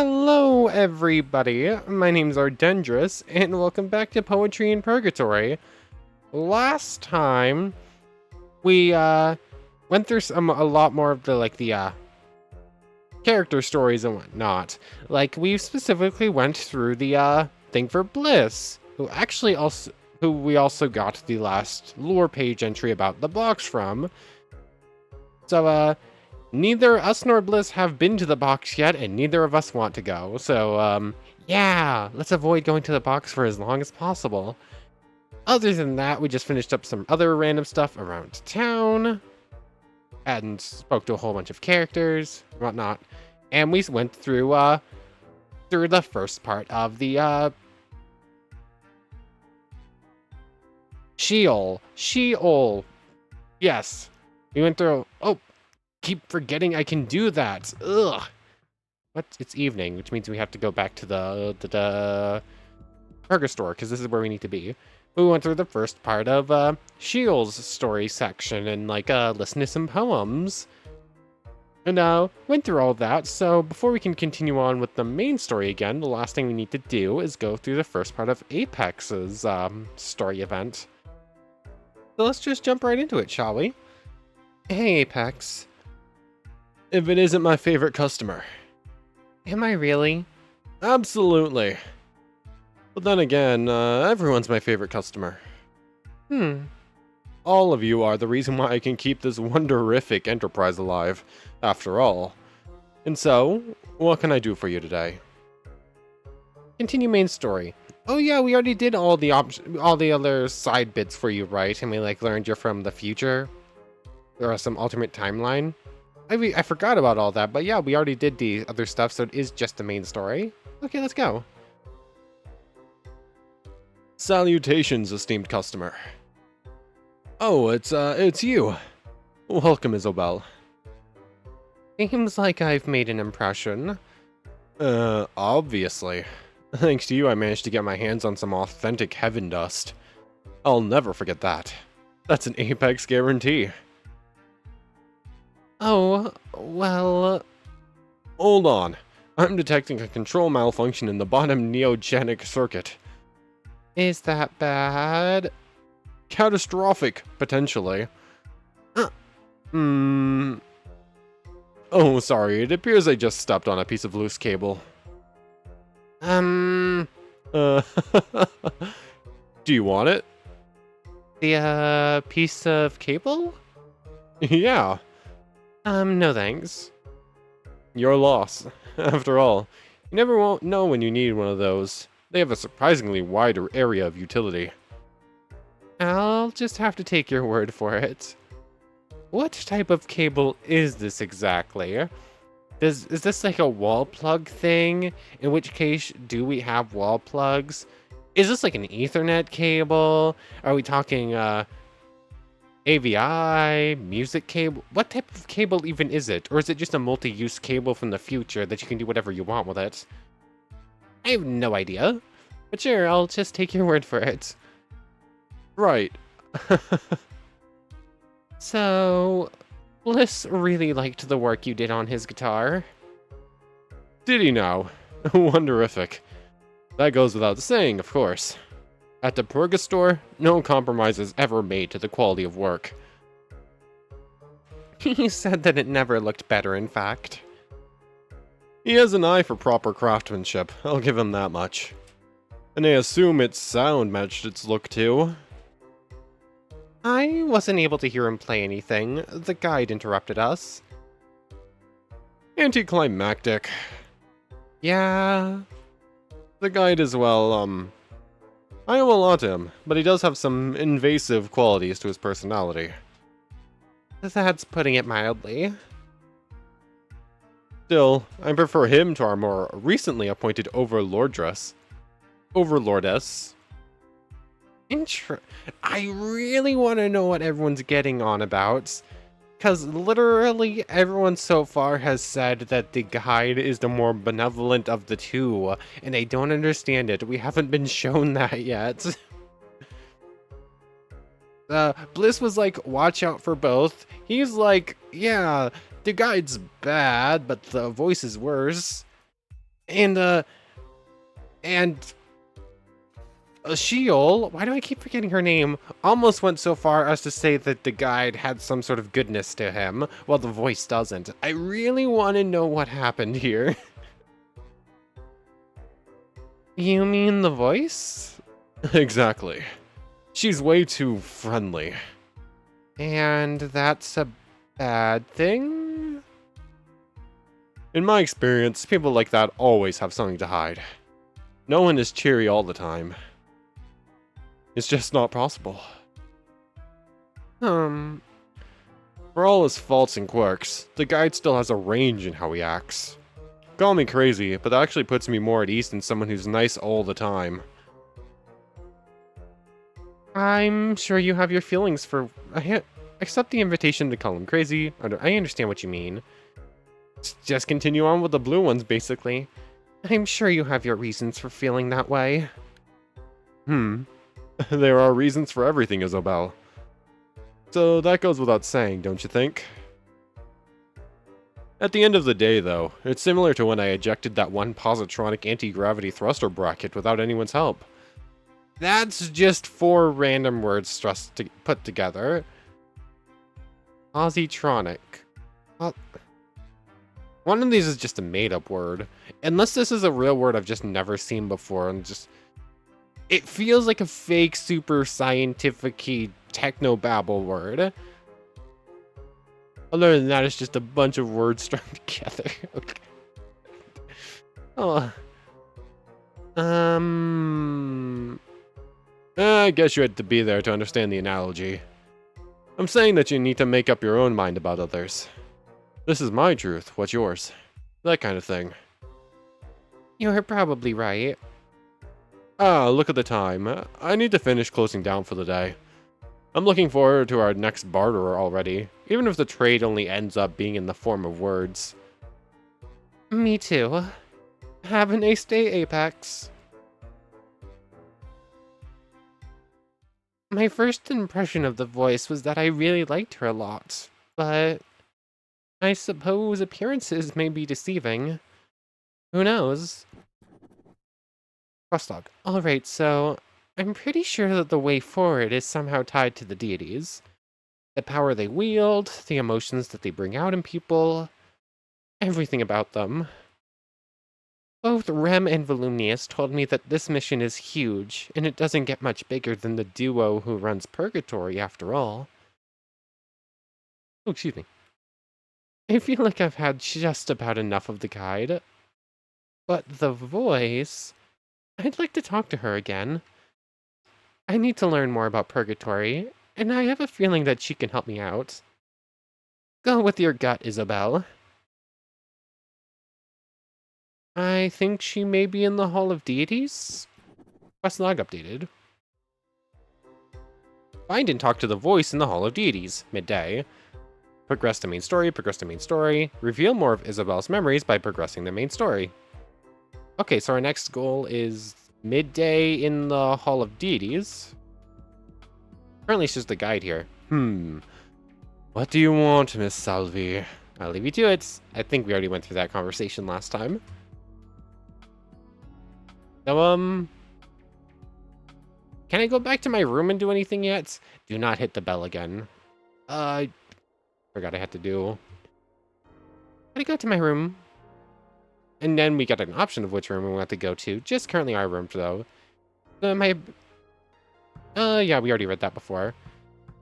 Hello, everybody. My name's Ardendris, and welcome back to Poetry in Purgatory. Last time, we went through a lot more of the character stories and whatnot. Like we specifically went through the thing for Bliss, who we also got the last lore page entry about the box from. So neither us nor Bliss have been to the box yet, and neither of us want to go. So, yeah, let's avoid going to the box for as long as possible. Other than that, we just finished up some other random stuff around town, and spoke to a whole bunch of characters, whatnot. And we went through the first part of the, Sheol. Yes. We went through, keep forgetting I can do that. Ugh. What? It's evening, which means we have to go back to the Purgatory, because this is where we need to be. We went through the first part of Sheol's story section and listened to some poems. And went through all that, so before we can continue on with the main story again, the last thing we need to do is go through the first part of Apex's story event. So let's just jump right into it, shall we? Hey, Apex. If it isn't my favorite customer. Am I really? Absolutely. But then again, everyone's my favorite customer. All of you are the reason why I can keep this wonderific enterprise alive, after all. And so, what can I do for you today? Continue main story. Oh yeah, we already did all the other side bits for you, right? And we learned you're from the future? Or some alternate timeline? I forgot about all that, but yeah, we already did the other stuff, so it is just the main story. Okay, let's go. Salutations, esteemed customer. Oh, it's you. Welcome, Isobel. Seems like I've made an impression. Obviously. Thanks to you, I managed to get my hands on some authentic heaven dust. I'll never forget that. That's an Apex guarantee. Oh, well... Hold on. I'm detecting a control malfunction in the bottom neogenic circuit. Is that bad? Catastrophic, potentially. Oh, sorry. It appears I just stepped on a piece of loose cable. Do you want it? The, piece of cable? Yeah. No thanks. Your loss. After all, you never won't know when you need one of those. They have a surprisingly wide area of utility. I'll just have to take your word for it. What type of cable is this exactly? Is this like a wall plug thing? In which case, do we have wall plugs? Is this like an Ethernet cable? Are we talking, AVI, music cable? What type of cable even is it? Or is it just a multi-use cable from the future that you can do whatever you want with it? I have no idea. But sure, I'll just take your word for it. Right. So, Bliss really liked the work you did on his guitar. Did he now? Wonderific. That goes without saying, of course. At the Purgatory, no compromise is ever made to the quality of work. He said that it never looked better, in fact. He has an eye for proper craftsmanship, I'll give him that much. And I assume its sound matched its look too. I wasn't able to hear him play anything. The guide interrupted us. Anticlimactic. Yeah. The guide is, well, I owe a lot to him, but he does have some invasive qualities to his personality. That's putting it mildly. Still, I prefer him to our more recently appointed overlordess. I really want to know what everyone's getting on about. Because literally everyone so far has said that the guide is the more benevolent of the two, and I don't understand it. We haven't been shown that yet. Bliss was like, watch out for both. He's like, yeah, the guide's bad, but the voice is worse. And Sheol, why do I keep forgetting her name, almost went so far as to say that the guide had some sort of goodness to him, while the voice doesn't. I really want to know what happened here. You mean the voice? Exactly. She's way too friendly. And that's a bad thing? In my experience, people like that always have something to hide. No one is cheery all the time. It's just not possible. For all his faults and quirks, the guide still has a range in how he acts. Call me crazy, but that actually puts me more at ease than someone who's nice all the time. I'm sure you have your feelings for... accept the invitation to call him crazy. I understand what you mean. Just continue on with the blue ones, basically. I'm sure you have your reasons for feeling that way. There are reasons for everything, Isobel. So that goes without saying, don't you think? At the end of the day, though, it's similar to when I ejected that one positronic anti-gravity thruster bracket without anyone's help. That's just 4 random words put together. Positronic. Well, one of these is just a made-up word. Unless this is a real word I've just never seen before, and just... It feels like a fake, super scientific-y techno-babble word. Other than that, it's just a bunch of words strung together. Okay. Oh. I guess you had to be there to understand the analogy. I'm saying that you need to make up your own mind about others. This is my truth, what's yours? That kind of thing. You're probably right. Ah, look at the time. I need to finish closing down for the day. I'm looking forward to our next barterer already, even if the trade only ends up being in the form of words. Me too. Have a nice day, Apex. My first impression of the voice was that I really liked her a lot, but I suppose appearances may be deceiving. Who knows? Crosstalk. Alright, so I'm pretty sure that the way forward is somehow tied to the deities. The power they wield, the emotions that they bring out in people, everything about them. Both Remm and Volumnius told me that this mission is huge, and it doesn't get much bigger than the duo who runs Purgatory after all. Oh, excuse me. I feel like I've had just about enough of the guide. But the voice... I'd like to talk to her again. I need to learn more about Purgatory, and I have a feeling that she can help me out. Go with your gut, Isobel. I think she may be in the Hall of Deities? Quest log updated. Find and talk to the voice in the Hall of Deities, midday. Progress to main story, progress to main story. Reveal more of Isobel's memories by progressing the main story. Okay, so our next goal is midday in the Hall of Deities. Currently, it's just a guide here. What do you want, Miss Salvie? I'll leave you to it. I think we already went through that conversation last time. So, can I go back to my room and do anything yet? Do not hit the bell again. I forgot I had to do. Gotta go to my room. And then we got an option of which room we want to go to. Just currently our room, though. Yeah, we already read that before.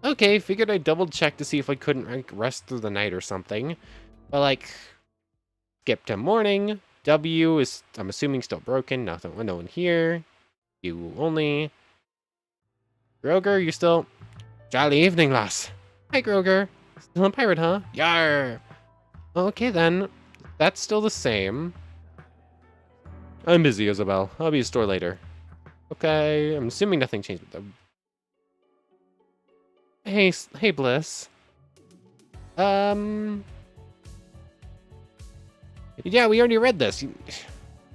Okay, figured I'd double check to see if I couldn't like, rest through the night or something. But like, skip to morning. W is, I'm assuming, still broken. No one here. You only. Groger, you still... Jolly evening, lass. Hi, Groger. Still a pirate, huh? Yar! Okay, then. That's still the same. I'm busy, Isobel. I'll be at the store later. Okay, I'm assuming nothing changed with them. Hey, Bliss. Yeah, we already read this.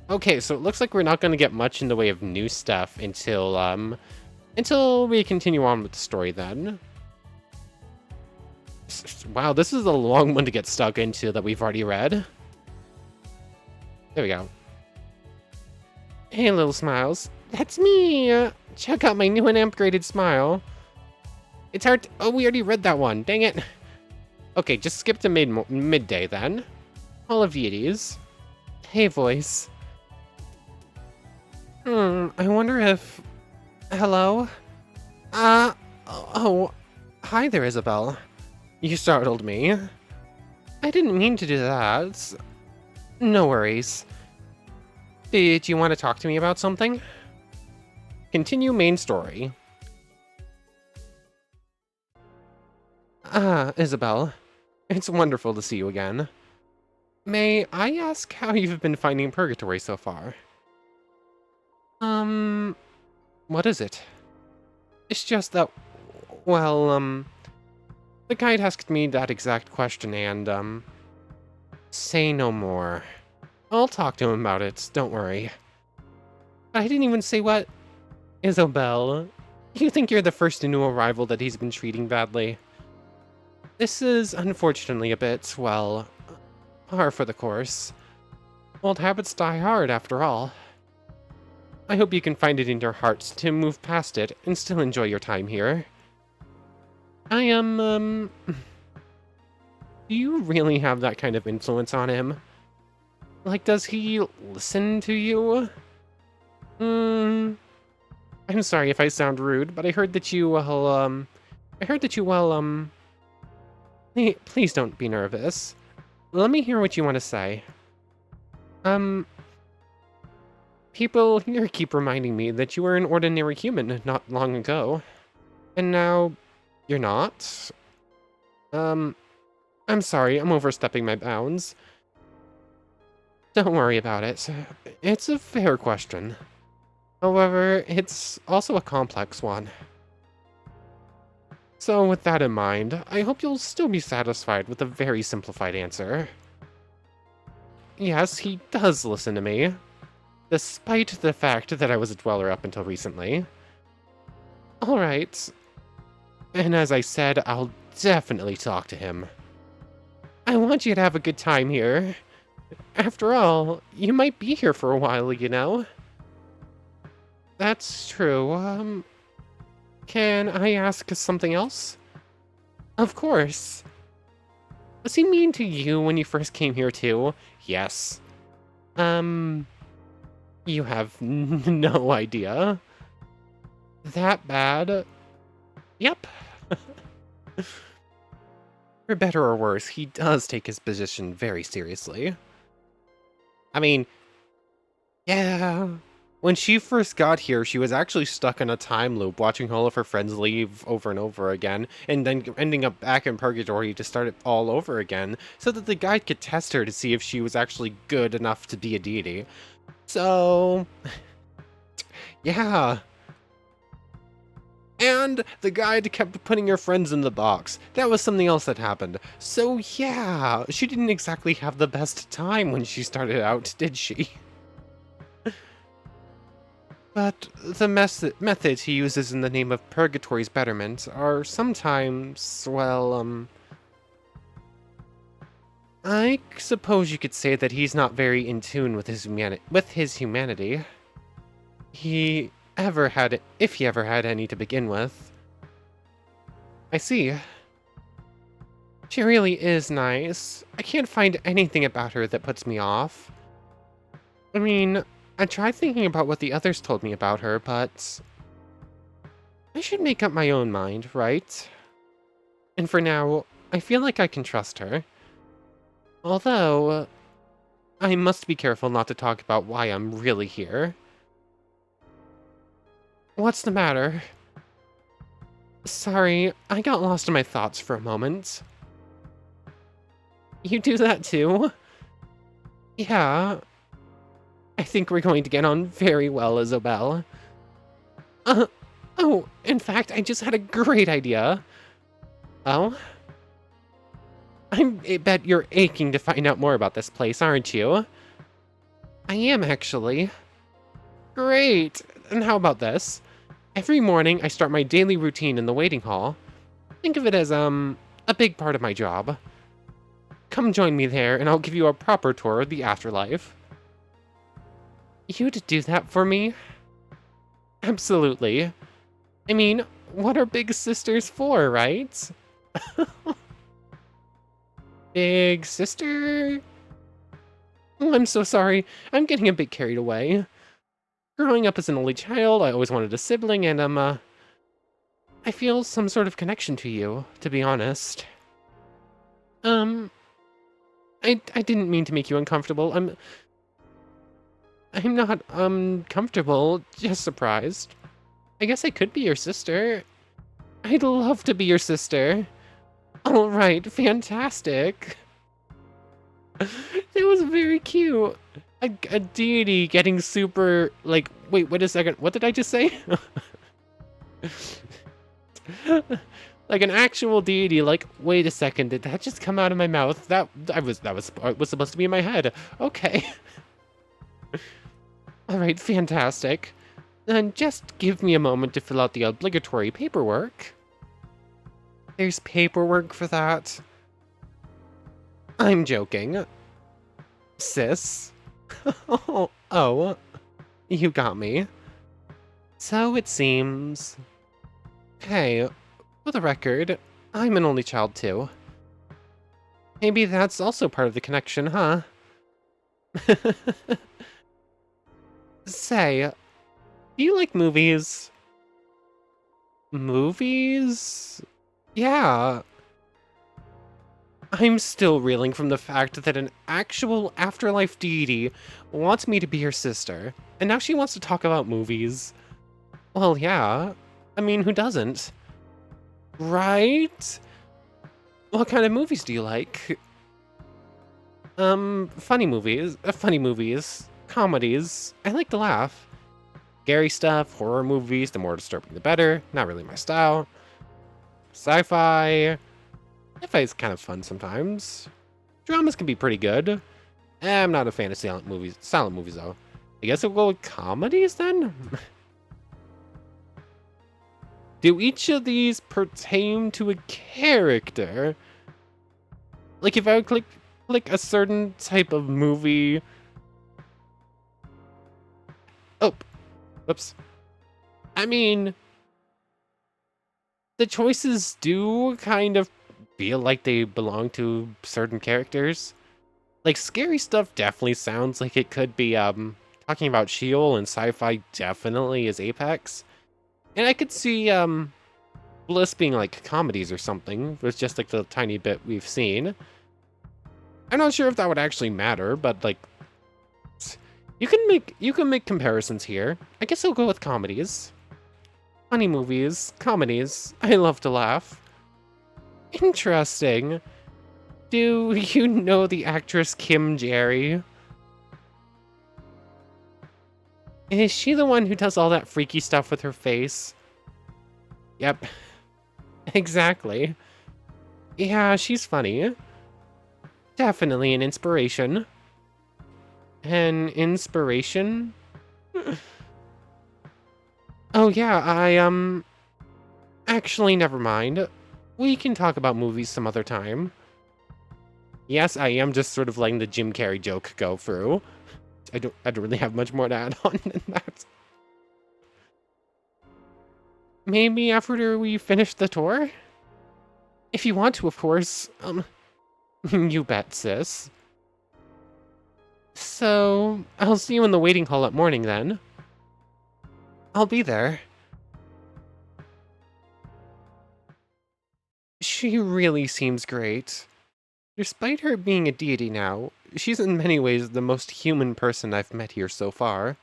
Okay, so it looks like we're not going to get much in the way of new stuff until we continue on with the story then. Wow, this is a long one to get stuck into that we've already read. There we go. Hey, little smiles. That's me! Check out my new and upgraded smile. It's hard oh, we already read that one. Dang it. Okay, just skip to midday then. All of deities. Hey, voice. I wonder if... Hello? Oh, hi there, Isobel. You startled me. I didn't mean to do that. No worries. Did you want to talk to me about something? Continue main story. Isobel. It's wonderful to see you again. May I ask how you've been finding Purgatory so far? What is it? It's just that, well, the guide asked me that exact question and, say no more. I'll talk to him about it, don't worry. I didn't even say what... Isobel, you think you're the first new arrival that he's been treating badly? This is unfortunately a bit, well, par for the course. Old habits die hard, after all. I hope you can find it in your hearts to move past it and still enjoy your time here. I am, do you really have that kind of influence on him? Like, does he listen to you? I'm sorry if I sound rude, but I heard that you, please don't be nervous. Let me hear what you want to say. People here keep reminding me that you were an ordinary human not long ago. And now, you're not? I'm sorry, I'm overstepping my bounds. Don't worry about it. It's a fair question. However, it's also a complex one. So with that in mind, I hope you'll still be satisfied with a very simplified answer. Yes, he does listen to me. Despite the fact that I was a dweller up until recently. Alright. And as I said, I'll definitely talk to him. I want you to have a good time here. After all, you might be here for a while, you know? That's true. Can I ask something else? Of course. Was he mean to you when you first came here too? Yes. You have no idea. That bad? Yep. For better or worse, he does take his position very seriously. I mean, yeah. When she first got here, she was actually stuck in a time loop, watching all of her friends leave over and over again, and then ending up back in Purgatory to start it all over again, so that the guide could test her to see if she was actually good enough to be a deity. So... yeah. And the guide kept putting her friends in the box. That was something else that happened. So yeah, she didn't exactly have the best time when she started out, did she? But the methods he uses in the name of Purgatory's betterment are sometimes, well, I suppose you could say that he's not very in tune with his humanity. If he ever had any to begin with. I see. She really is nice. I can't find anything about her that puts me off. I mean, I tried thinking about what the others told me about her, but I should make up my own mind, right? And for now, I feel like I can trust her. Although, I must be careful not to talk about why I'm really here. What's the matter? Sorry, I got lost in my thoughts for a moment. You do that too? Yeah. I think we're going to get on very well, Isobel. Oh, in fact, I just had a great idea. Oh? I bet you're aching to find out more about this place, aren't you? I am, actually. Great! And how about this? Every morning, I start my daily routine in the waiting hall. Think of it as, a big part of my job. Come join me there, and I'll give you a proper tour of the afterlife. You'd do that for me? Absolutely. I mean, what are big sisters for, right? Big sister? Oh, I'm so sorry. I'm getting a bit carried away. Growing up as an only child, I always wanted a sibling, and I feel some sort of connection to you, to be honest. Um, I didn't mean to make you uncomfortable. I'm not, comfortable, just surprised. I guess I could be your sister. I'd love to be your sister. All right, fantastic. That was very cute. A deity getting super, like, wait a second, what did I just say? Like an actual deity, like, wait a second, did that just come out of my mouth? That was supposed to be in my head. Okay. All right, fantastic. Then just give me a moment to fill out the obligatory paperwork. There's paperwork for that. I'm joking. Sis. Oh, you got me. So it seems. Hey, for the record, I'm an only child too. Maybe that's also part of the connection, huh? Say, do you like movies? Movies? Yeah. I'm still reeling from the fact that an actual afterlife deity wants me to be her sister, and now she wants to talk about movies. Well, yeah. I mean, who doesn't? Right? What kind of movies do you like? Funny movies, comedies. I like to laugh. Scary stuff, horror movies, the more disturbing the better. Not really my style. Sci-fi. Sci-fi is kind of fun sometimes. Dramas can be pretty good. I'm not a fan of silent movies though. I guess we'll go with comedies then? Do each of these pertain to a character? Like if I would click a certain type of movie. Oh, whoops. I mean, the choices do kind of feel like they belong to certain characters. Like scary stuff definitely sounds like it could be talking about Sheol, and sci-fi definitely is Apex. And I could see Bliss being like comedies or something, with just like the tiny bit we've seen. I'm not sure if that would actually matter, but like you can make comparisons here. I guess I'll go with comedies. Funny movies, comedies. I love to laugh. Interesting. Do you know the actress Kim Jerry? Is she the one who does all that freaky stuff with her face? Yep. Exactly. Yeah, she's funny. Definitely an inspiration. An inspiration? Oh yeah, actually, never mind. We can talk about movies some other time. Yes, I am just sort of letting the Jim Carrey joke go through. I don't really have much more to add on than that. Maybe after we finish the tour? If you want to, of course. You bet, sis. So, I'll see you in the waiting hall at morning then. I'll be there. She really seems great. Despite her being a deity now, she's in many ways the most human person I've met here so far.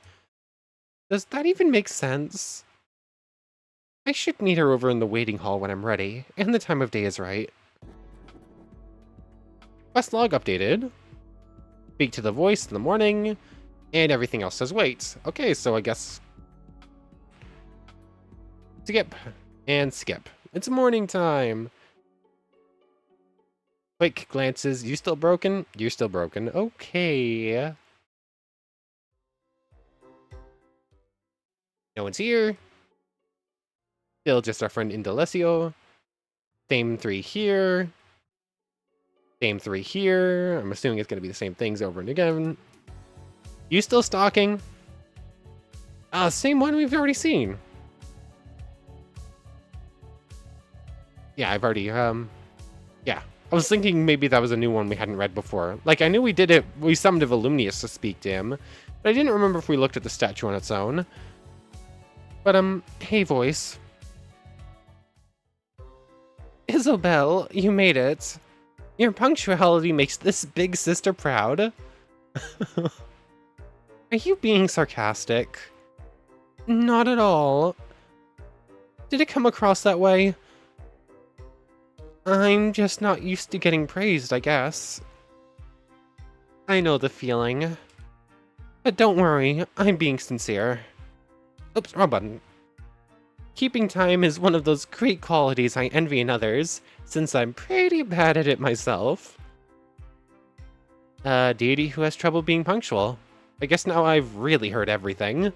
Does that even make sense? I should meet her over in the waiting hall when I'm ready, and the time of day is right. Quest log updated. Speak to the voice in the morning, and everything else says wait. Okay, so I guess... skip. And skip. It's morning time. Quick glances. You still broken? You're still broken. Okay. No one's here. Still just our friend Indalecio. Same 3 here. Same 3 here. I'm assuming it's going to be the same things over and again. You still stalking? Same one we've already seen. Yeah, I've already, yeah. I was thinking maybe that was a new one we hadn't read before. Like, I knew we did it, we summoned a Volumnius to speak to him, but I didn't remember if we looked at the statue on its own. But, hey, voice. Isobel, you made it. Your punctuality makes this big sister proud. Are you being sarcastic? Not at all. Did it come across that way? I'm just not used to getting praised, I guess. I know the feeling. But don't worry, I'm being sincere. Oops, wrong button. Keeping time is one of those great qualities I envy in others, since I'm pretty bad at it myself. A deity who has trouble being punctual. I guess now I've really heard everything.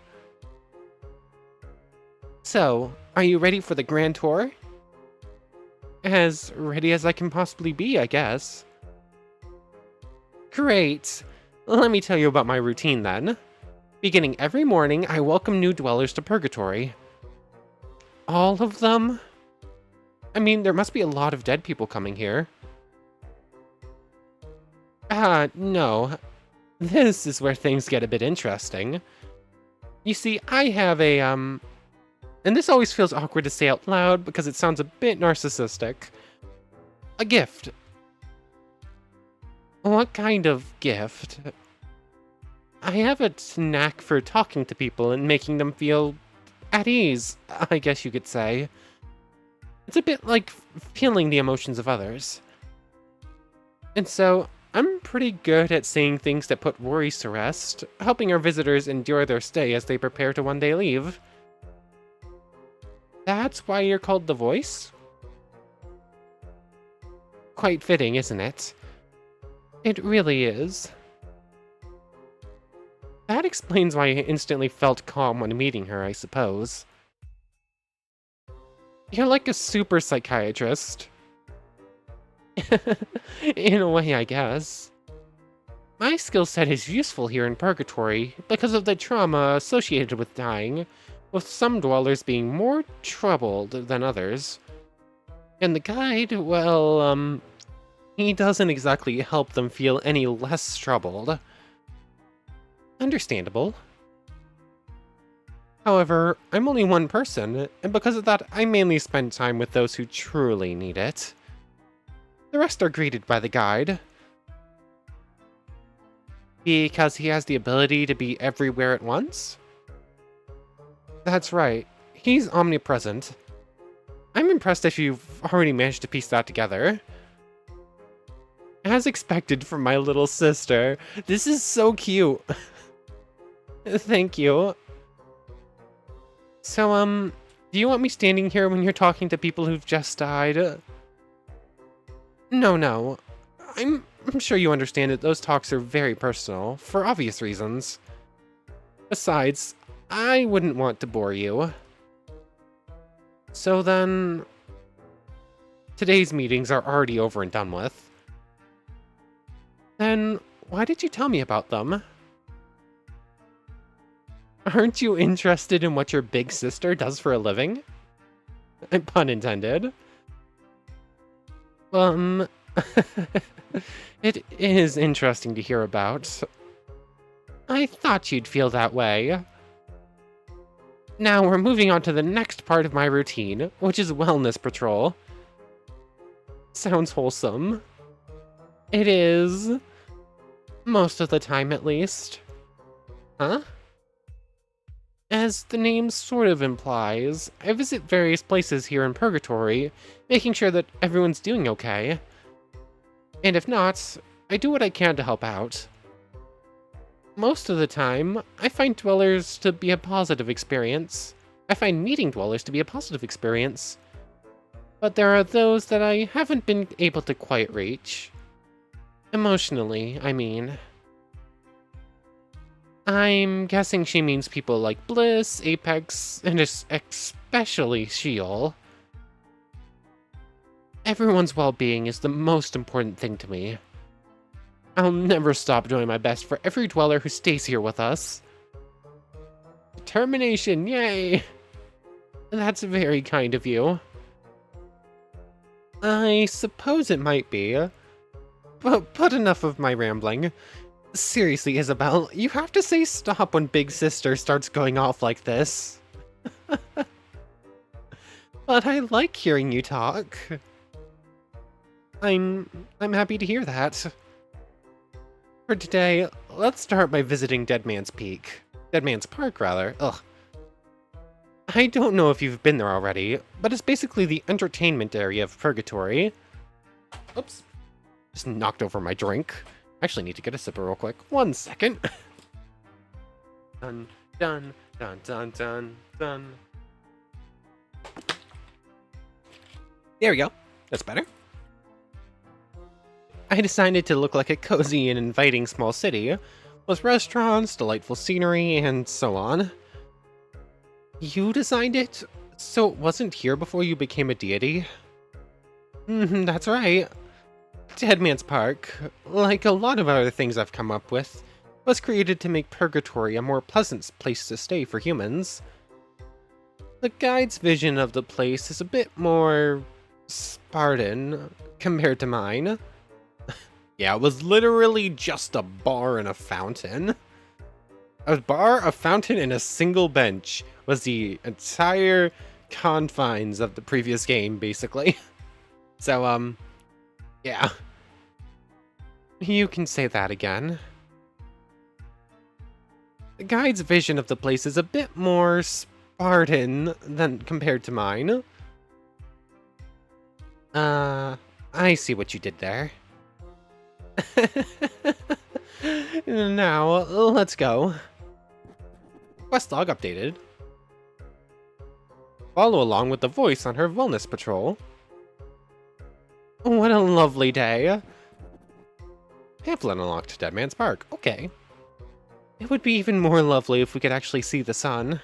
So, are you ready for the grand tour? As ready as I can possibly be, I guess. Great! Let me tell you about my routine then. Beginning every morning, I welcome new dwellers to Purgatory. All of them? I mean, there must be a lot of dead people coming here. No. This is where things get a bit interesting. You see, I have a, and this always feels awkward to say out loud because it sounds a bit narcissistic. A gift. What kind of gift? I have a knack for talking to people and making them feel at ease, I guess you could say. It's a bit like feeling the emotions of others. And so, I'm pretty good at saying things that put worries to rest, helping our visitors endure their stay as they prepare to one day leave. That's why you're called the Voice? Quite fitting, isn't it? It really is. That explains why I instantly felt calm when meeting her, I suppose. You're like a super psychiatrist. In a way, I guess. My skill set is useful here in Purgatory because of the trauma associated with dying, with some dwellers being more troubled than others. And the guide, well, he doesn't exactly help them feel any less troubled. Understandable. However, I'm only one person, and because of that, I mainly spend time with those who truly need it. The rest are greeted by the guide. Because he has the ability to be everywhere at once? That's right, he's omnipresent. I'm impressed if you've already managed to piece that together. As expected from my little sister, this is so cute. Thank you. So, do you want me standing here when you're talking to people who've just died? No. I'm sure you understand that those talks are very personal, for obvious reasons. Besides, I wouldn't want to bore you. So then... Today's meetings are already over and done with. Then, why did you tell me about them? Aren't you interested in what your big sister does for a living? Pun intended. It is interesting to hear about. I thought you'd feel that way. Now we're moving on to the next part of my routine, which is wellness patrol. Sounds wholesome. It is. Most of the time, at least. Huh? As the name sort of implies, I visit various places here in Purgatory, making sure that everyone's doing okay. And if not, I do what I can to help out. Most of the time, I find dwellers to be a positive experience. I find meeting dwellers to be a positive experience. But there are those that I haven't been able to quite reach. Emotionally, I mean. I'm guessing she means people like Bliss, Apex, and especially Sheol. Everyone's well-being is the most important thing to me. I'll never stop doing my best for every dweller who stays here with us. Termination, yay! That's very kind of you. I suppose it might be. But enough of my rambling. Seriously, Isobel, you have to say stop when Big Sister starts going off like this. But I like hearing you talk. I'm happy to hear that. For today, let's start by visiting Dead Man's Peak. Dead Man's Park, rather. Ugh. I don't know if you've been there already, but it's basically the entertainment area of Purgatory. Oops. Just knocked over my drink. Actually need to get a sipper real quick. 1 second. Dun, dun, dun, dun, dun, dun. There we go. That's better. I decided to look like a cozy and inviting small city, with restaurants, delightful scenery, and so on. You designed it? So it wasn't here before you became a deity? That's right. Dead Man's Park, like a lot of other things I've come up with, was created to make Purgatory a more pleasant place to stay for humans. The guide's vision of the place is a bit more Spartan compared to mine. Yeah, it was literally just a bar and a fountain. A bar, a fountain, and a single bench was the entire confines of the previous game, basically. So, yeah. You can say that again. The guide's vision of the place is a bit more Spartan than compared to mine. I see what you did there. Now, let's go. Quest log updated. Follow along with the voice on her wellness patrol. What a lovely day. Pamphlet unlocked, Dead Man's Park. Okay. It would be even more lovely if we could actually see the sun.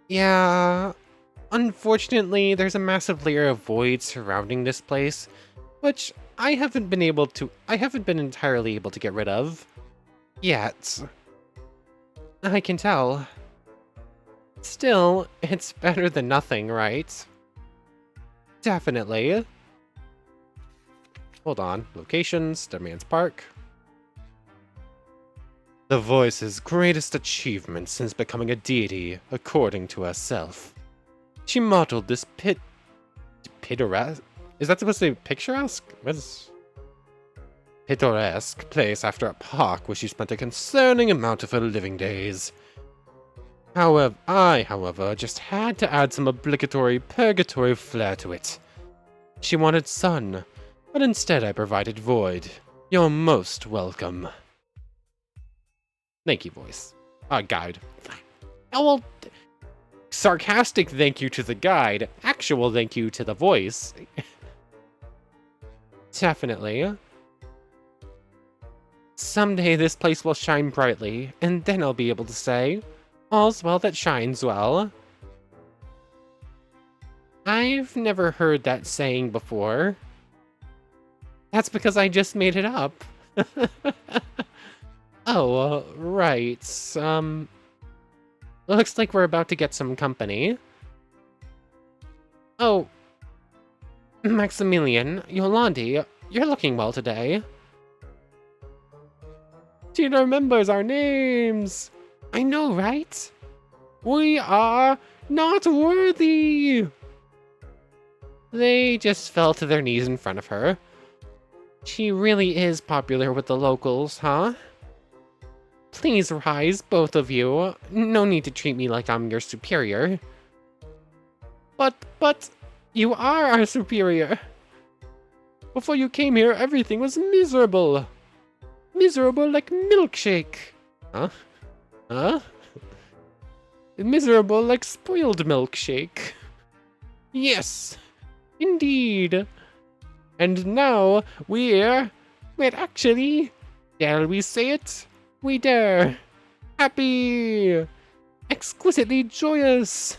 Yeah, unfortunately, there's a massive layer of void surrounding this place, which I haven't been entirely able to get rid of. Yet. I can tell. Still, it's better than nothing, right? Definitely. Hold on. Locations, Dead Man's Park. The voice's greatest achievement since becoming a deity, according to herself. She modeled this pittoresque? Is that supposed to be picturesque? What is... pittoresque place after a park where she spent a concerning amount of her living days. However, just had to add some obligatory purgatory flair to it. She wanted sun, but instead I provided void. You're most welcome. Thank you, voice. Guide. Oh, well, sarcastic thank you to the guide, actual thank you to the voice. Definitely. Someday this place will shine brightly, and then I'll be able to say, all's well that shines well. I've never heard that saying before. That's because I just made it up. Oh, right. Looks like we're about to get some company. Oh, Maximilian, Yolandi, you're looking well today. Tina remembers our names! I know, right? We are not worthy! They just fell to their knees in front of her. She really is popular with the locals, huh? Please rise, both of you. No need to treat me like I'm your superior. But, you are our superior. Before you came here, everything was miserable. Miserable like milkshake. Huh? Huh? Miserable like spoiled milkshake. Yes, indeed. And now we're actually, dare we say it? We dare. Happy. Exquisitely joyous.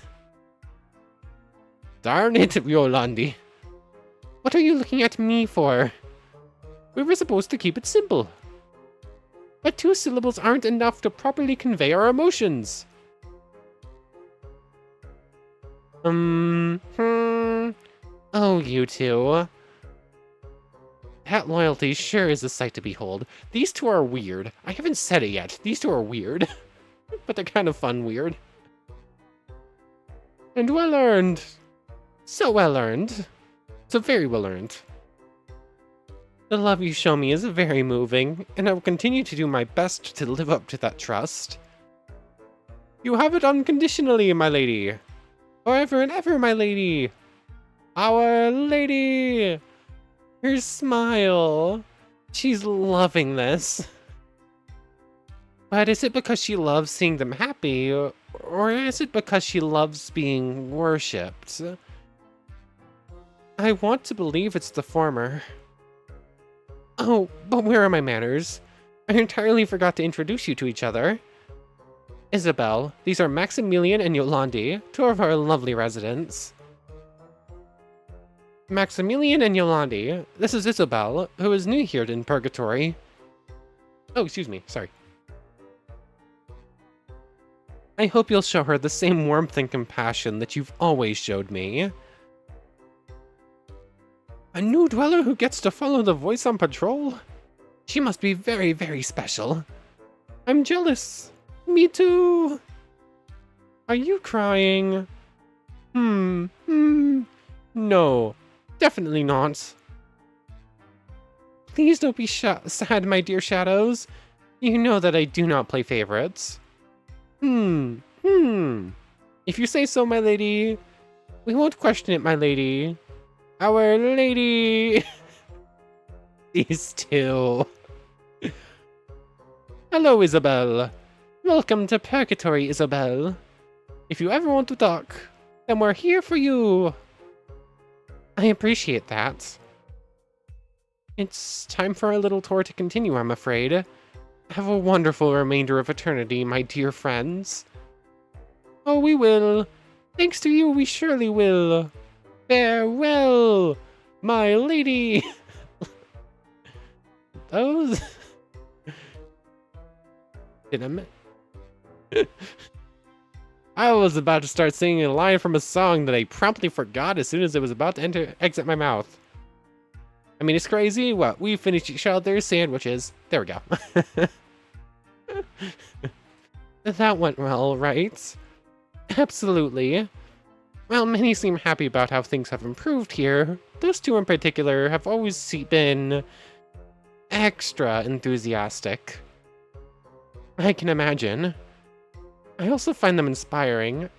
Darn it, Yolandi. What are you looking at me for? We were supposed to keep it simple. But 2 syllables aren't enough to properly convey our emotions. Oh, you two. That loyalty sure is a sight to behold. These two are weird. I haven't said it yet. These two are weird. But they're kind of fun weird. And well earned. So well earned. So very well earned. The love you show me is very moving, and I will continue to do my best to live up to that trust. You have it unconditionally, my lady. Forever and ever, my lady. Our lady. Her smile. She's loving this. But is it because she loves seeing them happy, or is it because she loves being worshipped? I want to believe it's the former. Oh, but where are my manners? I entirely forgot to introduce you to each other. Isobel, these are Maximilian and Yolandi, two of our lovely residents. Maximilian and Yolandi, this is Isobel, who is new here in Purgatory. Oh, excuse me, sorry. I hope you'll show her the same warmth and compassion that you've always showed me. A new dweller who gets to follow the voice on patrol? She must be very, very special. I'm jealous. Me too. Are you crying? No, definitely not. Please don't be sad, my dear shadows. You know that I do not play favorites. If you say so, my lady. We won't question it, my lady. Our lady. These two. Hello, Isobel. Welcome to Purgatory, Isobel. If you ever want to talk, then we're here for you. I appreciate that. It's time for our little tour to continue, I'm afraid. Have a wonderful remainder of eternity, my dear friends. Oh, we will. Thanks to you, we surely will. Farewell, my lady. Those... I was about to start singing a line from a song that I promptly forgot as soon as it was about to exit my mouth. I mean, it's crazy. What? We finished each other's sandwiches. There we go. That went well, right? Absolutely. Well, many seem happy about how things have improved here. Those two in particular have always been extra enthusiastic. I can imagine. I also find them inspiring.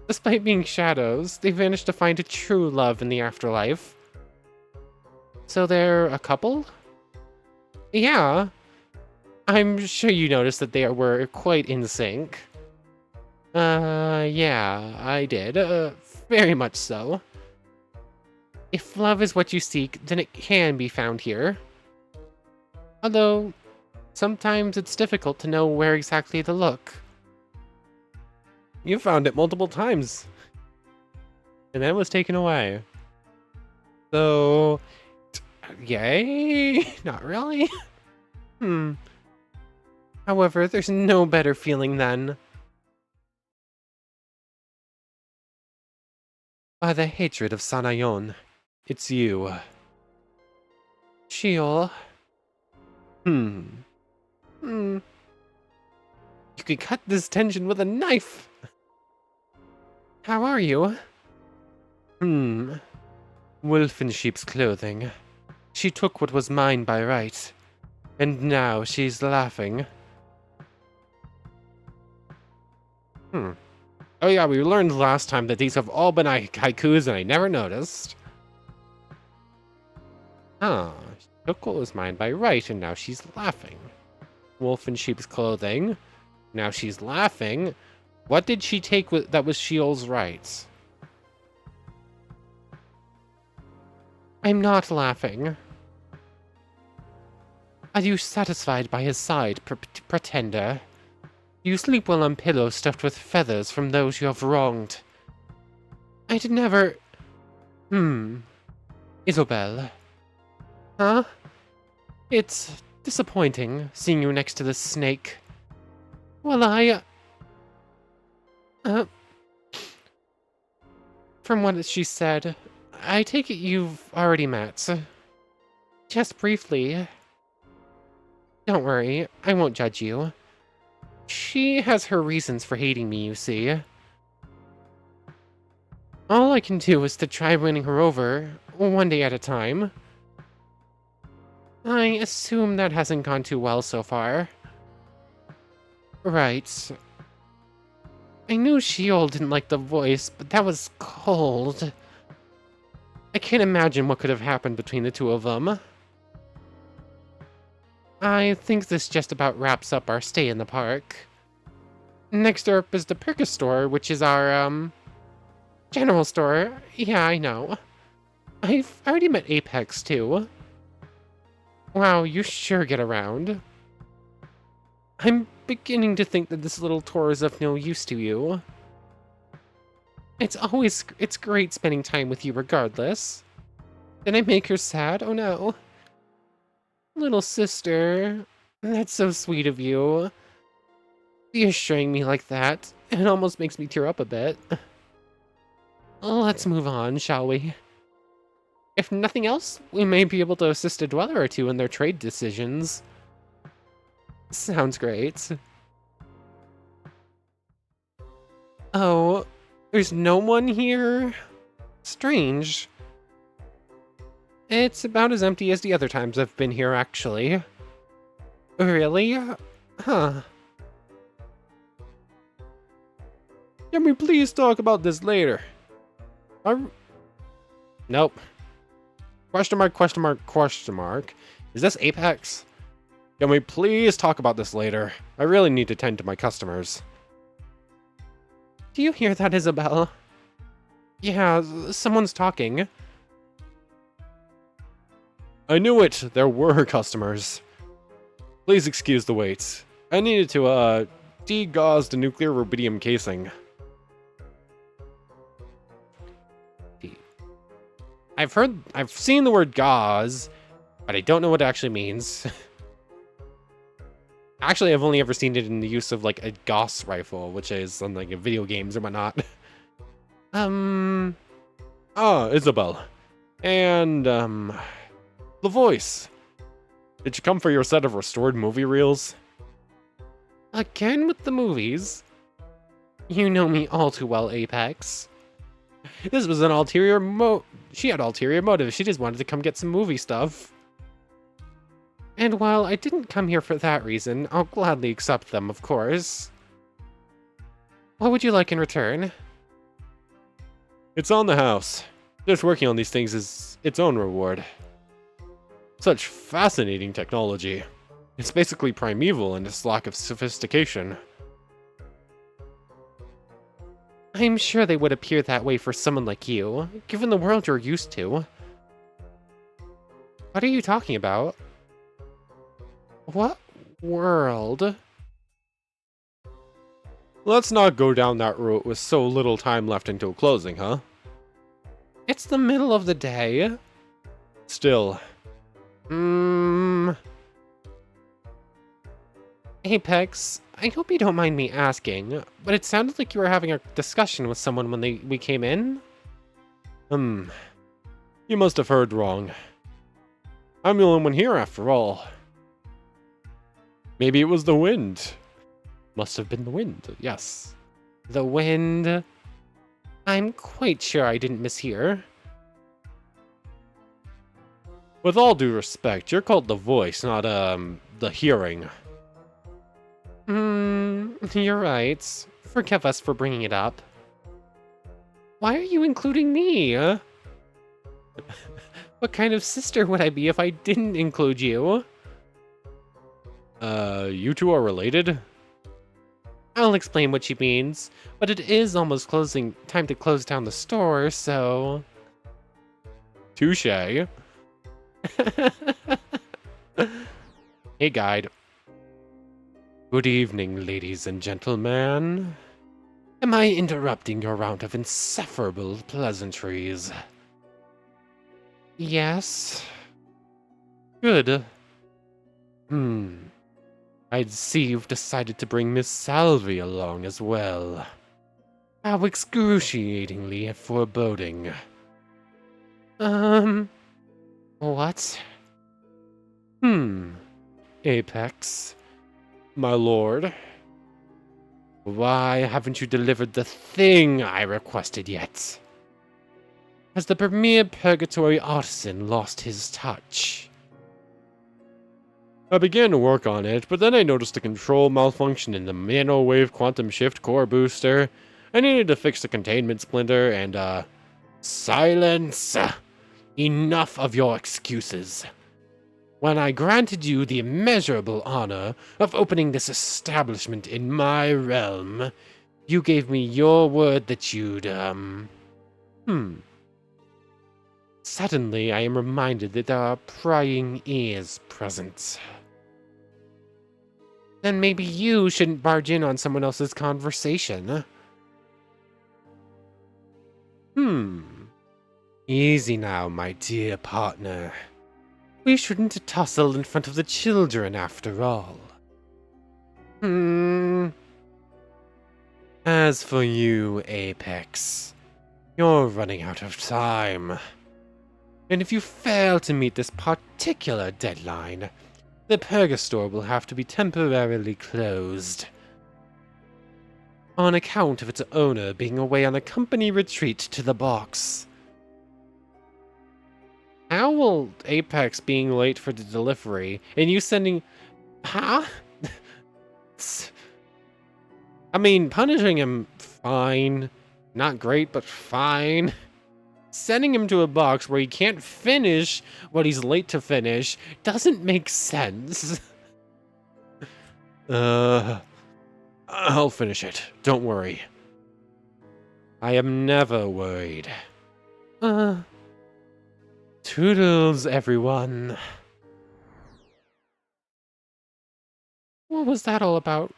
Despite being shadows, they managed to find a true love in the afterlife. So they're a couple? Yeah. I'm sure you noticed that they were quite in sync. Yeah, I did. Very much so. If love is what you seek, then it can be found here. Although, sometimes it's difficult to know where exactly to look. You found it multiple times. And then it was taken away. So, yay? Not really? However, there's no better feeling than... by the hatred of Sanayon. It's you. Sheol. You could cut this tension with a knife! How are you? Wolf in sheep's clothing. She took what was mine by right. And now she's laughing. Oh yeah, we learned last time that these have all been haikus and I never noticed. She took what was mine by right and now she's laughing. Wolf in sheep's clothing. Now she's laughing. What did she take that was Sheol's rights? I'm not laughing. Are you satisfied by his side, pretender? You sleep well on pillows stuffed with feathers from those you have wronged. I'd never... Isobel. Huh? It's disappointing, seeing you next to this snake. Well, From what she said, I take it you've already met. Just briefly. Don't worry, I won't judge you. She has her reasons for hating me, you see. All I can do is to try winning her over, one day at a time. I assume that hasn't gone too well so far. Right. I knew Sheol didn't like the voice, but that was cold. I can't imagine what could have happened between the two of them. I think this just about wraps up our stay in the park. Next up is the Purgatory, which is our, general store. Yeah, I know. I've already met Apex, too. Wow, you sure get around. I'm beginning to think that this little tour is of no use to you. It's great spending time with you regardless. Did I make her sad? Oh no. Little sister, that's so sweet of you. Reassuring me like that, it almost makes me tear up a bit. Let's move on, shall we? If nothing else, we may be able to assist a dweller or two in their trade decisions. Sounds great. Oh, there's no one here? Strange. It's about as empty as the other times I've been here, actually. Really? Huh. Can we please talk about this later? Nope. Question mark, question mark, question mark. Is this Apex? Can we please talk about this later? I really need to tend to my customers. Do you hear that, Isobel? Yeah, someone's talking. I knew it! There were customers. Please excuse the wait. I needed to, degauze the nuclear rubidium casing. I've seen the word gauze, but I don't know what it actually means. Actually, I've only ever seen it in the use of, like, a Gauss rifle, which is on, like, video games or whatnot. Isobel. And, the voice. Did you come for your set of restored movie reels? Again with the movies? You know me all too well, Apex. This was an she had ulterior motives. She just wanted to come get some movie stuff. And while I didn't come here for that reason, I'll gladly accept them, of course. What would you like in return? It's on the house. Just working on these things is its own reward. Such fascinating technology. It's basically primeval in its lack of sophistication. I'm sure they would appear that way for someone like you, given the world you're used to. What are you talking about? What world? Let's not go down that route with so little time left until closing, huh? It's the middle of the day. Still. Apex, I hope you don't mind me asking, but it sounded like you were having a discussion with someone when we came in? You must have heard wrong. I'm the only one here after all. Maybe it was the wind. Must have been the wind, yes. The wind? I'm quite sure I didn't mishear. With all due respect, you're called the voice, not, the hearing. You're right. Forgive us for bringing it up. Why are you including me? What kind of sister would I be if I didn't include you? You two are related? I'll explain what she means, but it is almost time to close down the store, so... Touché. Hey, guide. Good evening, ladies and gentlemen. Am I interrupting your round of insufferable pleasantries? Yes. Good. I'd see you've decided to bring Miss Salvie along as well. How excruciatingly foreboding. What? Apex, my lord. Why haven't you delivered the thing I requested yet? Has the premier Purgatory artisan lost his touch? I began to work on it, but then I noticed a control malfunction in the nanowave quantum shift core booster. I needed to fix the containment splinter and, silence! Enough of your excuses. When I granted you the immeasurable honor of opening this establishment in my realm, you gave me your word that you'd, Suddenly, I am reminded that there are prying ears present. Then maybe you shouldn't barge in on someone else's conversation. Easy now, my dear partner. We shouldn't tussle in front of the children, after all. As for you, Apex, you're running out of time. And if you fail to meet this particular deadline, the Purgastore will have to be temporarily closed. On account of its owner being away on a company retreat to the box. How will Apex being late for the delivery and you sending... Huh? I mean, punishing him, fine. Not great, but fine. Sending him to a box where he can't finish what he's late to finish doesn't make sense. I'll finish it. Don't worry. I am never worried. Toodles, everyone. What was that all about?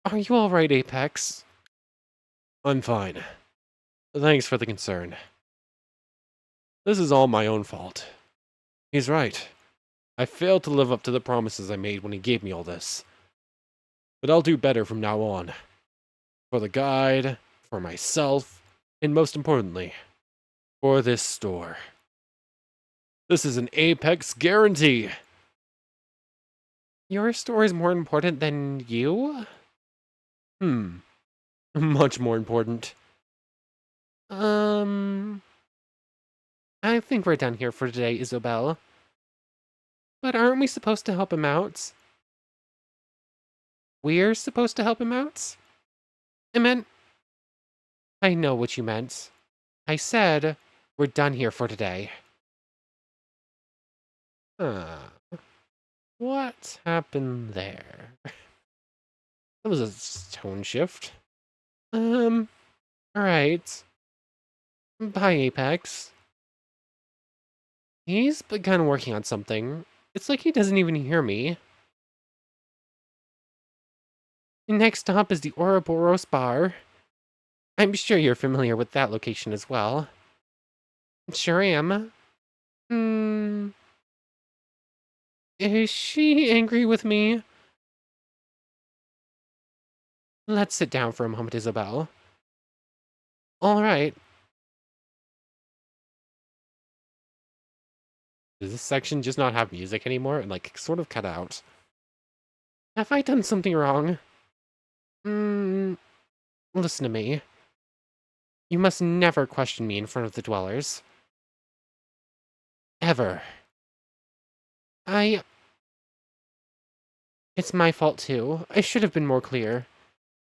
Are you alright, Apex? I'm fine. Thanks for the concern. This is all my own fault. He's right. I failed to live up to the promises I made when he gave me all this. But I'll do better from now on. For the guide, for myself, and most importantly, for this store. This is an Apex guarantee! Your store is more important than you? Much more important. I think we're done here for today, Isobel. But aren't we supposed to help him out? We're supposed to help him out? I know what you meant. I said, we're done here for today. What happened there? That was a tone shift. Alright. Bye, Apex. He's begun working on something. It's like he doesn't even hear me. Next stop is the Ouroboros Bar. I'm sure you're familiar with that location as well. Sure am. Is she angry with me? Let's sit down for a moment, Isobel. Alright. Does this section just not have music anymore and, like, sort of cut out? Have I done something wrong? Listen to me. You must never question me in front of the dwellers. Ever. It's my fault too. I should have been more clear.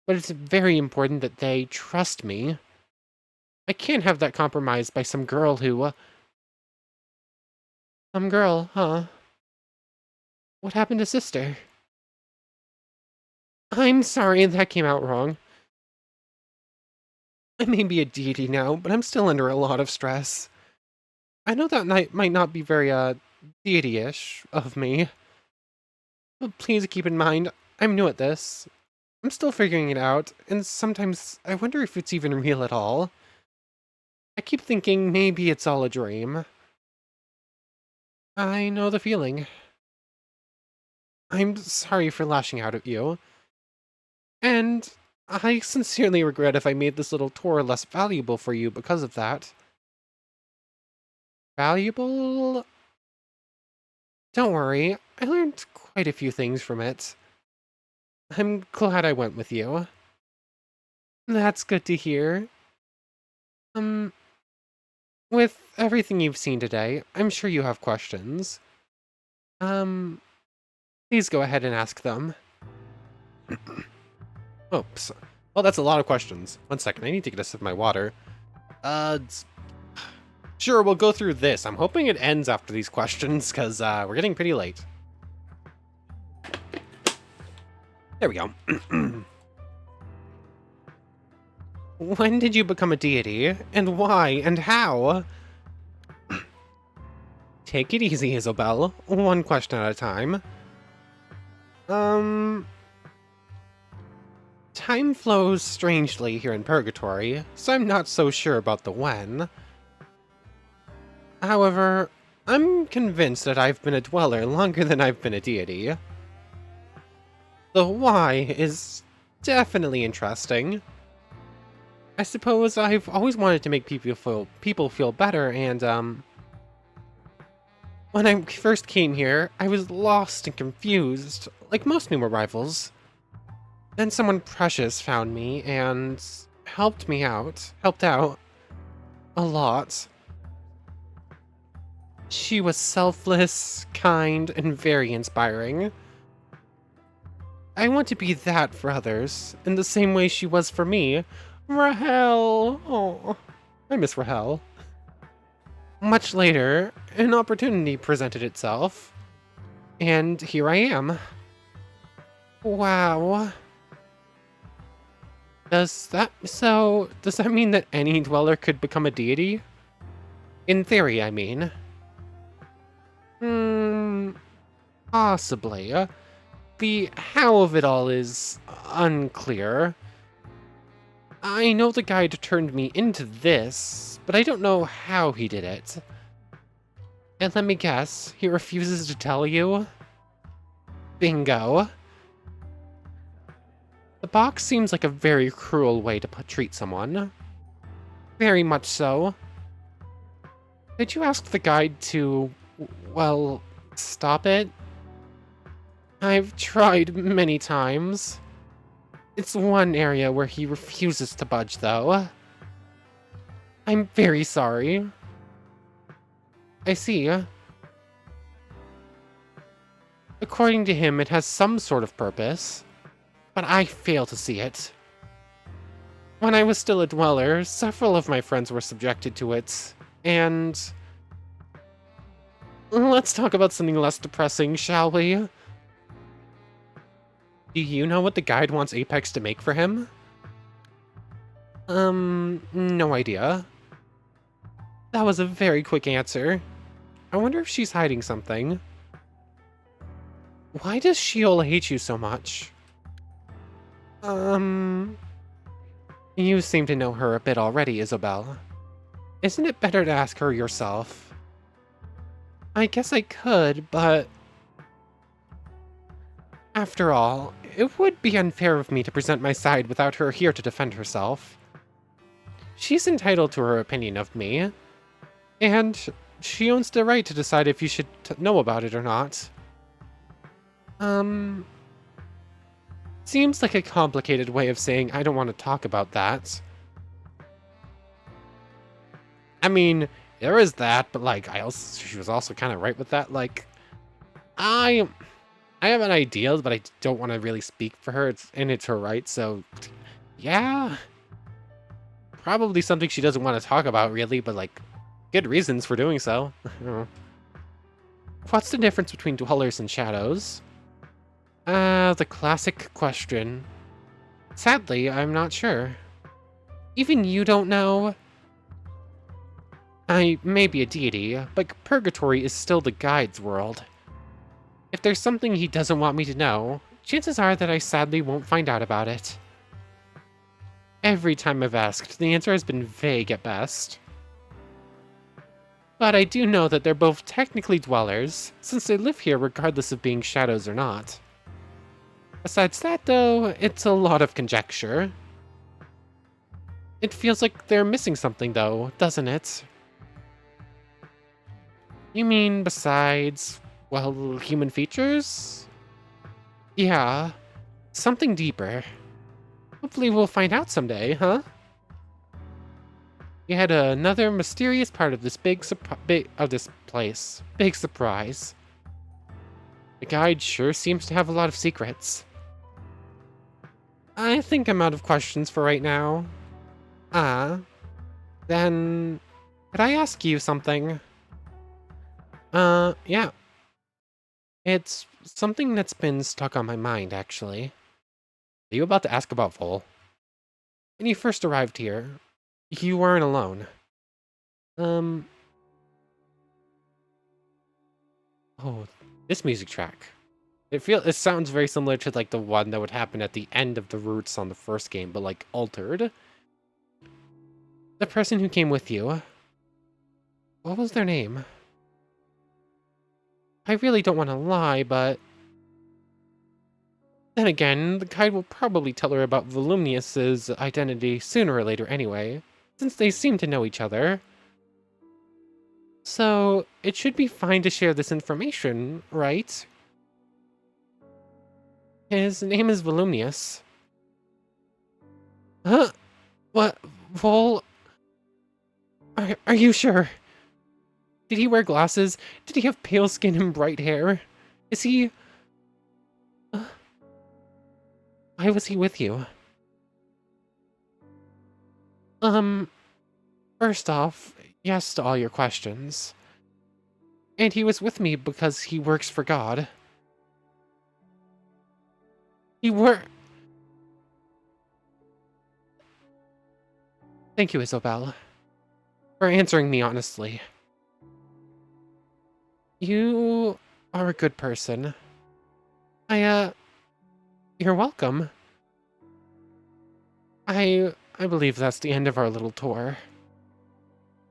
But it's very important that they trust me. I can't have that compromised by some girl who... Some girl, huh? What happened to Sister? I'm sorry that came out wrong. I may be a deity now, but I'm still under a lot of stress. I know that might not be very, deity-ish of me. But please keep in mind, I'm new at this. I'm still figuring it out, and sometimes I wonder if it's even real at all. I keep thinking maybe it's all a dream. I know the feeling. I'm sorry for lashing out at you. And I sincerely regret if I made this little tour less valuable for you because of that. Valuable? Don't worry, I learned quite a few things from it. I'm glad I went with you. That's good to hear. Um, with everything you've seen today, I'm sure you have questions. Um, please go ahead and ask them. Oops. Well, that's a lot of questions. One second, I need to get a sip of my water. Sure, we'll go through this. I'm hoping it ends after these questions, because we're getting pretty late. There we go. When did you become a deity? And why? And how? Take it easy, Isobel. One question at a time. Time flows strangely here in Purgatory, so I'm not so sure about the when. However, I'm convinced that I've been a dweller longer than I've been a deity. The why is definitely interesting. I suppose I've always wanted to make people feel better, and when I first came here, I was lost and confused, like most new arrivals. Then someone precious found me and helped out a lot. She was selfless, kind, and very inspiring. I want to be that for others, in the same way she was for me. Rahel! Oh, I miss Rahel. Much later, an opportunity presented itself, and here I am. Wow. Does that mean that any dweller could become a deity? In theory, I mean. Possibly. The how of it all is unclear. I know the guide turned me into this, but I don't know how he did it. And let me guess, he refuses to tell you? Bingo. The box seems like a very cruel way to treat someone. Very much so. Did you ask the guide to, well, stop it? I've tried many times. It's one area where he refuses to budge, though. I'm very sorry. I see. According to him, it has some sort of purpose, but I fail to see it. When I was still a dweller, several of my friends were subjected to it, and... Let's talk about something less depressing, shall we? Do you know what the guide wants Apex to make for him? No idea. That was a very quick answer. I wonder if she's hiding something. Why does Sheol hate you so much? You seem to know her a bit already, Isobel. Isn't it better to ask her yourself? I guess I could, but... After all, it would be unfair of me to present my side without her here to defend herself. She's entitled to her opinion of me, and she owns the right to decide if you should know about it or not. Seems like a complicated way of saying I don't want to talk about that. I mean, there is that, but like, she was also kind of right with that. Like, I have an idea, but I don't want to really speak for her, it's her right, so yeah. Probably something she doesn't want to talk about, really, but like, good reasons for doing so. I don't know. What's the difference between dwellers and shadows? The classic question. Sadly, I'm not sure. Even you don't know? I may be a deity, but Purgatory is still the guide's world. If there's something he doesn't want me to know, chances are that I sadly won't find out about it. Every time I've asked, the answer has been vague at best. But I do know that they're both technically dwellers, since they live here regardless of being shadows or not. Besides that, though, it's a lot of conjecture. It feels like they're missing something, though, doesn't it? You mean besides, well, human features? Yeah, something deeper. Hopefully we'll find out someday, huh? You had another mysterious part of this this place. Big surprise. The guide sure seems to have a lot of secrets. I think I'm out of questions for right now. Then could I ask you something? Yeah. It's something that's been stuck on my mind, actually. Are you about to ask about Vol? When you first arrived here, you weren't alone. Oh, this music track. It sounds very similar to like the one that would happen at the end of the Roots on the first game, but like altered. The person who came with you, what was their name? I really don't want to lie, but then again, the guide will probably tell her about Volumnius's identity sooner or later anyway, since they seem to know each other. So, it should be fine to share this information, right? His name is Volumnius. Huh? What? Vol? Are you sure? Did he wear glasses? Did he have pale skin and bright hair? Is he... Why was he with you? First off, yes to all your questions. And he was with me because he works for God. Thank you, Isobel, for answering me honestly. You are a good person. You're welcome. I believe that's the end of our little tour.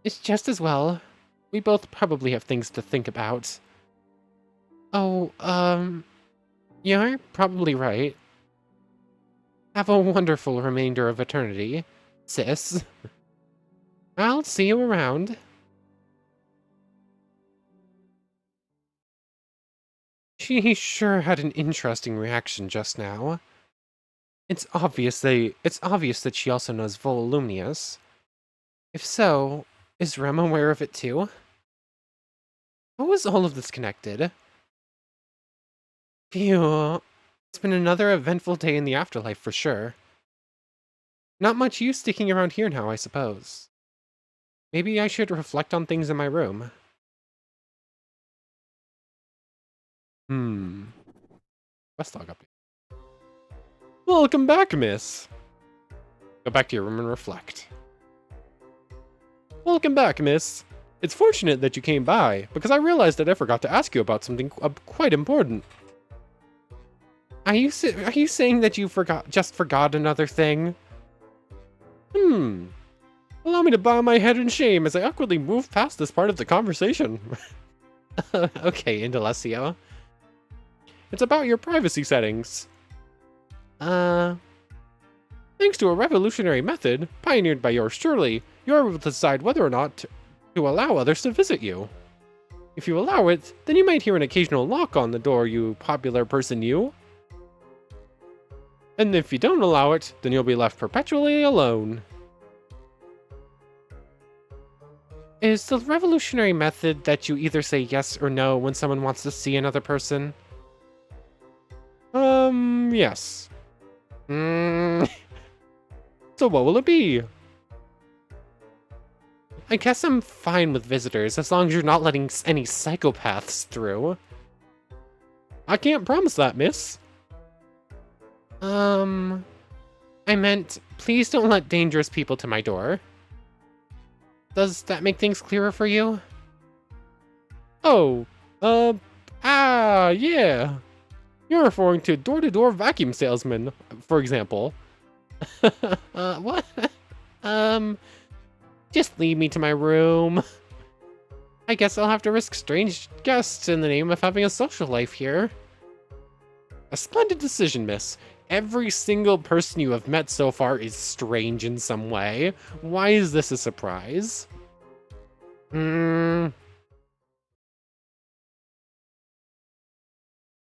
It's just as well. We both probably have things to think about. Oh, you're probably right. Have a wonderful remainder of eternity, sis. I'll see you around. She sure had an interesting reaction just now. It's obvious that she also knows Volumnius. If so, is Remm aware of it too? How is all of this connected? Phew. It's been another eventful day in the afterlife for sure. Not much use sticking around here now, I suppose. Maybe I should reflect on things in my room. Quest log update. Welcome back, miss. Go back to your room and reflect. Welcome back, miss. It's fortunate that you came by, because I realized that I forgot to ask you about something quite important. Are you saying that you just forgot another thing? Allow me to bow my head in shame as I awkwardly move past this part of the conversation. Okay, Indalecio. It's about your privacy settings. Thanks to a revolutionary method, pioneered by yours truly, you're able to decide whether or not to allow others to visit you. If you allow it, then you might hear an occasional knock on the door, you popular person you. And if you don't allow it, then you'll be left perpetually alone. Is the revolutionary method that you either say yes or no when someone wants to see another person? Yes. So what will it be? I guess I'm fine with visitors as long as you're not letting any psychopaths through. I can't promise that, miss. I meant, please don't let dangerous people to my door. Does that make things clearer for you? Oh, yeah. You're referring to door-to-door vacuum salesman, for example. What? Just lead me to my room. I guess I'll have to risk strange guests in the name of having a social life here. A splendid decision, miss. Every single person you have met so far is strange in some way. Why is this a surprise?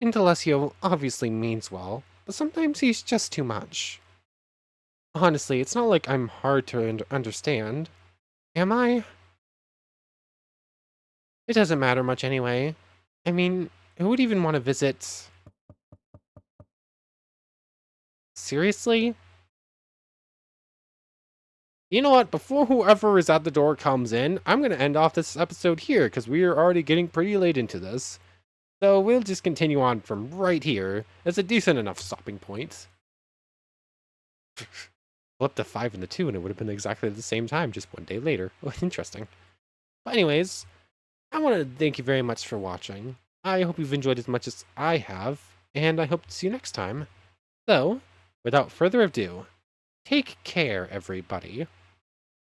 Intelesio obviously means well, but sometimes he's just too much. Honestly, it's not like I'm hard to understand. Am I? It doesn't matter much anyway. I mean, who would even want to visit? Seriously? You know what? Before whoever is at the door comes in, I'm going to end off this episode here because we are already getting pretty late into this. So we'll just continue on from right here. It's a decent enough stopping point. Flip the 5 and the 2 and it would have been exactly the same time, just one day later. Oh, interesting. But anyways, I want to thank you very much for watching. I hope you've enjoyed as much as I have, and I hope to see you next time. So, without further ado, take care, everybody.